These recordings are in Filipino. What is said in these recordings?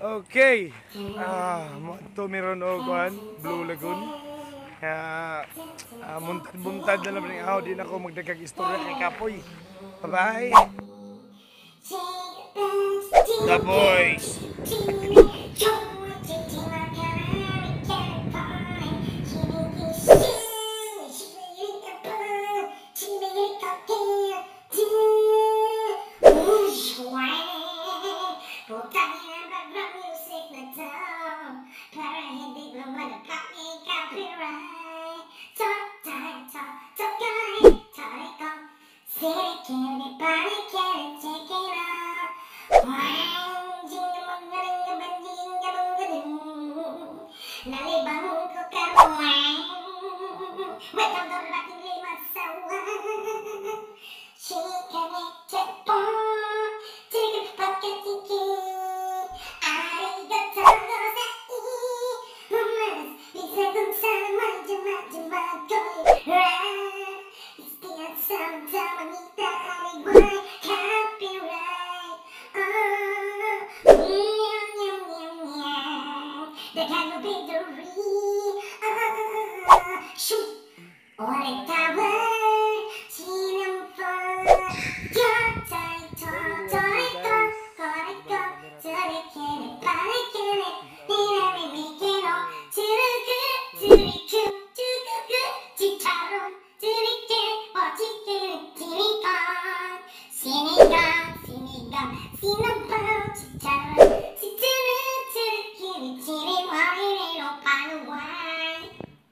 Okay. Ito meron o kuhan, Blue Lagoon. Kaya muntad-muntad na naman ako. Di na ako magdagag istorya kay Kapoy. Bye-bye. The boys.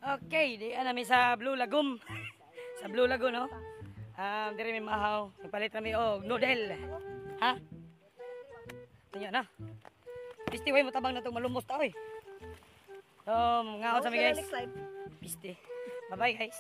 Okay, di nami sa Blue Lagoon. Sa Blue Lagoon, no? Diri may mahaw. Ipalit nami og noodle. Ha? Tingnan na. Pisti way mo tabang na tong malumos ta oy. So, ngaon sa mi guys. Pisti. Bye-bye guys.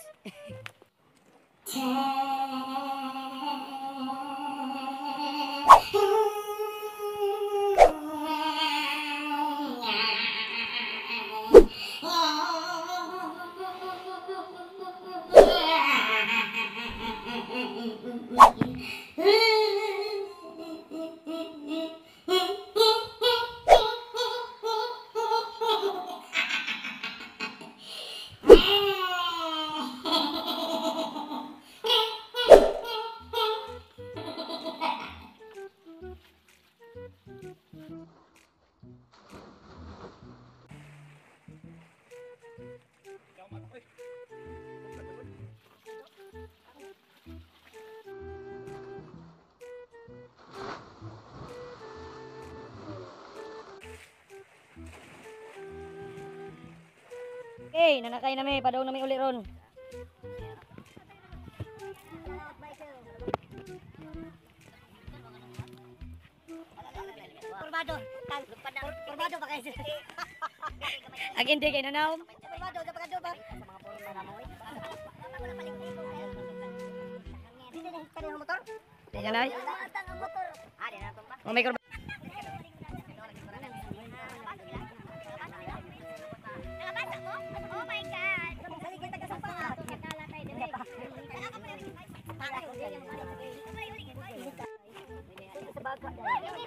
Okay, nanakay nami, padaw nami uli ron. Turbado pa kayo sila. Again, di kayo nanaw. Turbado, dapat ka ba? Di ka na? May korba.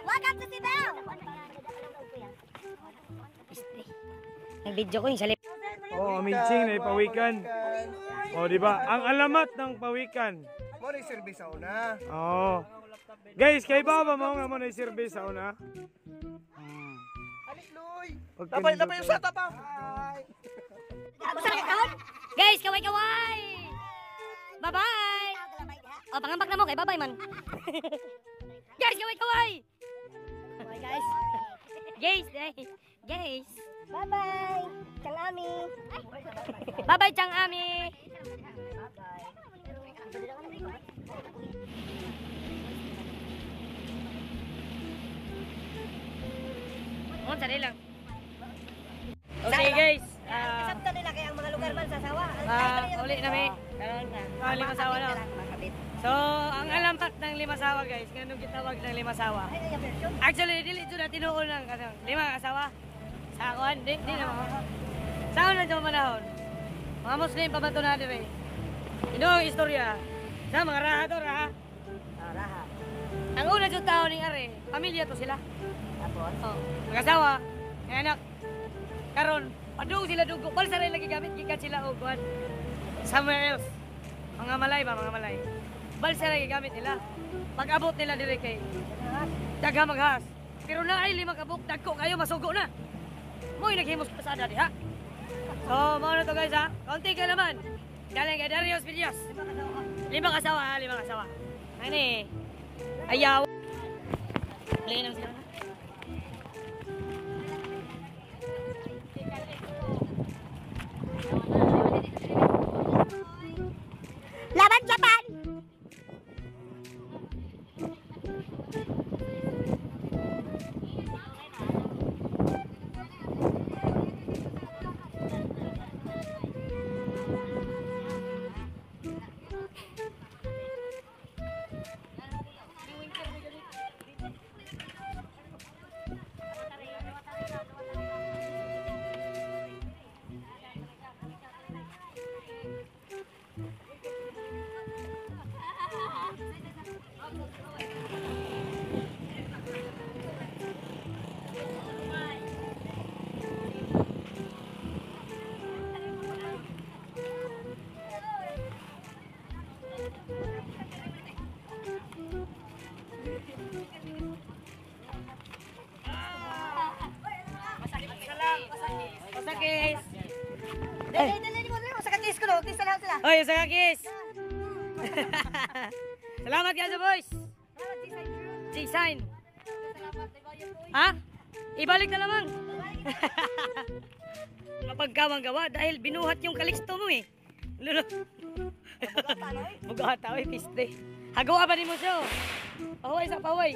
Welcome to Sibel! Nag-video ko yung salip. Oh, amazing na pawikan. Oh, di ba? Ang alamat ng pawikan. Mo ni service sa una. Oh. Guys, kay baba mo nga mo na service sa una. Ali Loy. Tapay Tapay yung sata pa. Guys, kaway-kaway! Bye-bye! Oh, pangambak na mo kay bye-bye man. Guys, kaway-kaway! Bye guys. Guys, guys. Bye-bye! Chang Ami! Bye-bye, Chang Ami! Oh, sari lang. Okay guys. Sabta nila kaya ang mga lugar man sa sawa. Uli nami. Limasawa na. So, ang alamat ng Limasawa guys, ganun gitawag ng Limasawa. Actually, dili ito na tinuol ng lima asawa. Sa akuan, di naman. Saan na ito manahon? Mga Muslim pa ba ito natin eh? Ito ang istorya. Sa mga raha to, raha. Raha. Ang una yung tao ni Are, pamilya to sila. Oh, mag-asawa. May anak. Karon, padung sila dugo. Balsa rin lagi gamit gikan sila og kuan. Somewhere else. Mga malay ba, mga malay. Balsa lagi gamit nila. Pag-abot nila dire kay daga maghas. Pero na ay lima kabuk dagko kayo masugo na. Mo'y naghimos pasada diha. So, mao na to guys ha. Konti ka naman. Galing kay Darius Videos. 5 kasawa ha, 5 kasawa. Ani. Ayaw. Play na sila. Laban Japan! Sakis. Dali, sa kakis ko no. Kisa lang sila. Oy, Sakis. Salamat guys, boys. G-sign. Ha? Ibalik na lamang. Mapagkawang gawa dahil binuhat yung kaliksto mo eh. Lulo. Bugata oy, piste. Hagawa pa ni mo siya. Pahuway sa pahuway.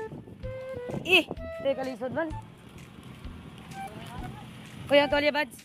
Teka kalisod man. Kuya, ang tolya, buds.